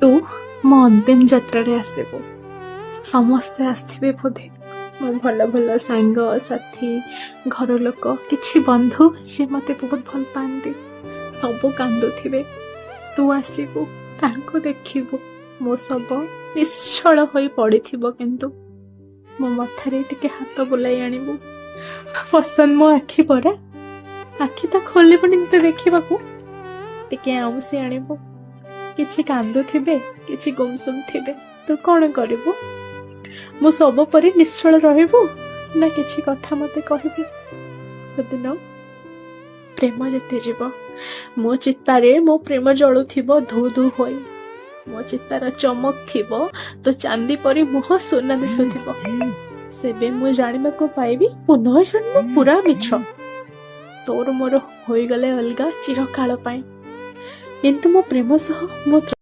तू मो अंतिम यात्रा आसबु समस्ते आसथिबे बोधे मो भल भल सांग साथी घर लोक किछि बंधु से मते बहुत भल पाती सब कांदुथिबे तू आसबु तांको देखिबु मो सब निश्चल होई पड़िथिबो किंतु मो मथारे टिके हाथ बुलाई आनिबु पसंद मो आखि परा आखि तो खोलिबुनी तो देखिबाकू टिके आउसी आनिबु किछि कांदुथिबे किछि गुमसुम थिबे तू कौन करिबु मो सब परि निश्चल रहिबु ना किछि कथा मते कहबी सदिन प्रेम जेते जीव मो चित्तारे मो प्रेम जळुथिबो धू धू होई मो चित्तार चमक थिबो तो चांदी परि मुह सोना दिसुथिबो सेबे मु जानिबा को पाइबी पुनः जन्म पूरा मिछ तोर मोर होई गले अलगा चिरकाल पाई किंतु मो प्रेम सह मो